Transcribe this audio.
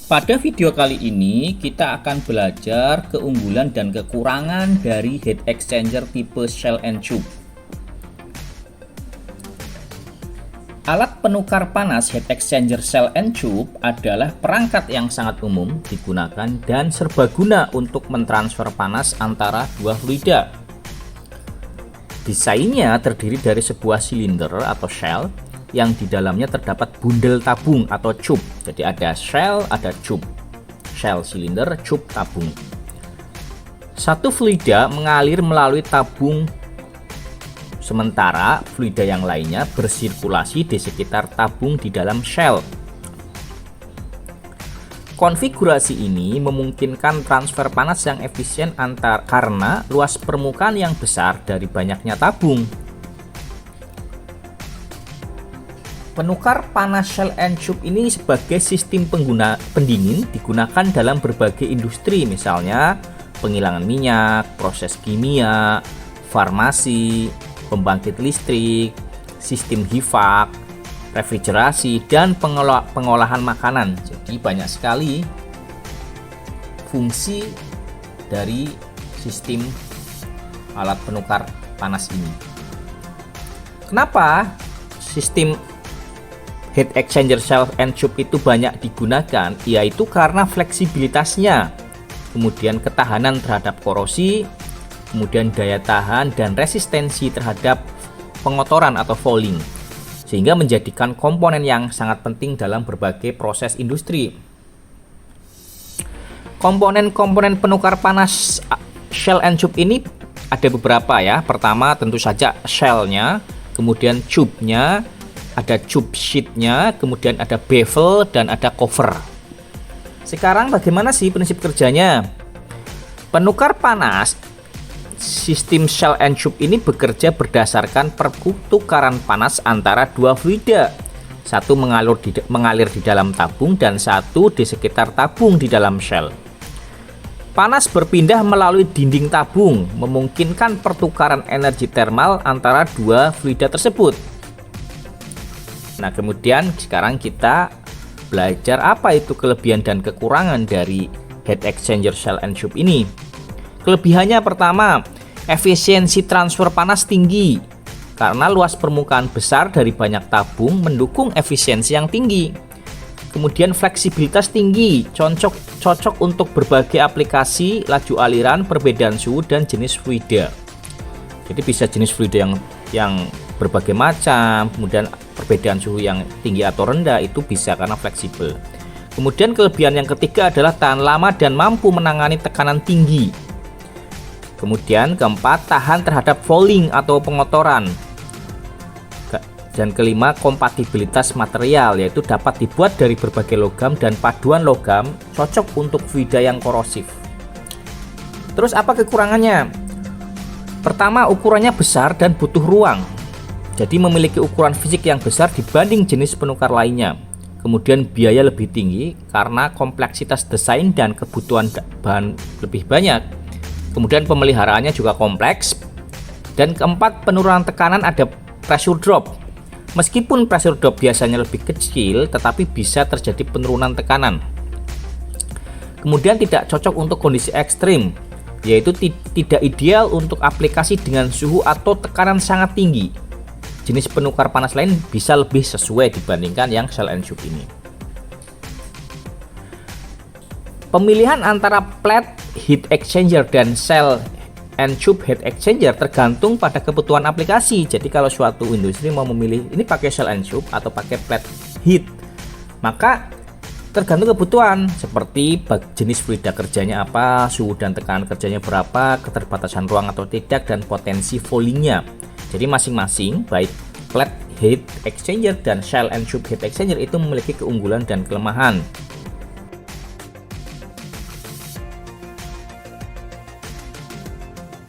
Pada video kali ini kita akan belajar keunggulan dan kekurangan dari heat exchanger tipe shell and tube. Alat penukar panas heat exchanger shell and tube adalah perangkat yang sangat umum digunakan dan serbaguna untuk mentransfer panas antara dua fluida. Desainnya terdiri dari sebuah silinder atau shell yang di dalamnya terdapat bundel tabung atau tube. Jadi ada shell, ada tube. Shell silinder, tube tabung. Satu fluida mengalir melalui tabung, sementara fluida yang lainnya bersirkulasi di sekitar tabung di dalam shell. Konfigurasi ini memungkinkan transfer panas yang efisien karena luas permukaan yang besar dari banyaknya tabung. Penukar panas shell and tube ini sebagai sistem pendingin digunakan dalam berbagai industri, misalnya penghilangan minyak, proses kimia, farmasi, pembangkit listrik, sistem HVAC, refrigerasi, dan pengolahan makanan. Jadi banyak sekali fungsi dari sistem alat penukar panas ini. Kenapa sistem heat exchanger shell and tube itu banyak digunakan? Yaitu karena fleksibilitasnya, kemudian ketahanan terhadap korosi, kemudian daya tahan dan resistensi terhadap pengotoran atau fouling, sehingga menjadikan komponen yang sangat penting dalam berbagai proses industri. Komponen-komponen penukar panas shell and tube ini ada beberapa ya. Pertama tentu saja shellnya, kemudian tube-nya, ada tube sheet-nya, kemudian ada bevel dan ada cover. Sekarang bagaimana sih prinsip kerjanya? Penukar panas sistem shell and tube ini bekerja berdasarkan pertukaran panas antara dua fluida. Satu mengalir di dalam tabung dan satu di sekitar tabung di dalam shell. Panas berpindah melalui dinding tabung, memungkinkan pertukaran energi termal antara dua fluida tersebut. Nah, kemudian sekarang kita belajar apa itu kelebihan dan kekurangan dari heat exchanger shell and tube ini. Kelebihannya pertama, efisiensi transfer panas tinggi karena luas permukaan besar dari banyak tabung mendukung efisiensi yang tinggi. Kemudian fleksibilitas tinggi, cocok untuk berbagai aplikasi, laju aliran, perbedaan suhu dan jenis fluida. Jadi bisa jenis fluida yang berbagai macam, kemudian perbedaan suhu yang tinggi atau rendah itu bisa karena fleksibel. Kemudian kelebihan yang ketiga adalah tahan lama dan mampu menangani tekanan tinggi. Kemudian keempat, tahan terhadap fouling atau pengotoran. Dan kelima, kompatibilitas material, yaitu dapat dibuat dari berbagai logam dan paduan logam, cocok untuk fluida yang korosif. Terus apa kekurangannya? Pertama, ukurannya besar dan butuh ruang. Jadi memiliki ukuran fisik yang besar dibanding jenis penukar lainnya. Kemudian biaya lebih tinggi karena kompleksitas desain dan kebutuhan bahan lebih banyak. Kemudian pemeliharaannya juga kompleks. Dan keempat, penurunan tekanan ada pressure drop. Meskipun pressure drop biasanya lebih kecil, tetapi bisa terjadi penurunan tekanan. Kemudian tidak cocok untuk kondisi ekstrim, yaitu tidak ideal untuk aplikasi dengan suhu atau tekanan sangat tinggi. Jenis penukar panas lain bisa lebih sesuai dibandingkan yang shell and tube ini. Pemilihan antara plate heat exchanger dan shell and tube heat exchanger tergantung pada kebutuhan aplikasi. Jadi kalau suatu industri mau memilih ini pakai shell and tube atau pakai plate heat, maka tergantung kebutuhan seperti jenis fluida kerjanya apa, suhu dan tekanan kerjanya berapa, keterbatasan ruang atau tidak, dan potensi foulingnya. Jadi masing-masing baik plate heat exchanger dan shell and tube heat exchanger itu memiliki keunggulan dan kelemahan.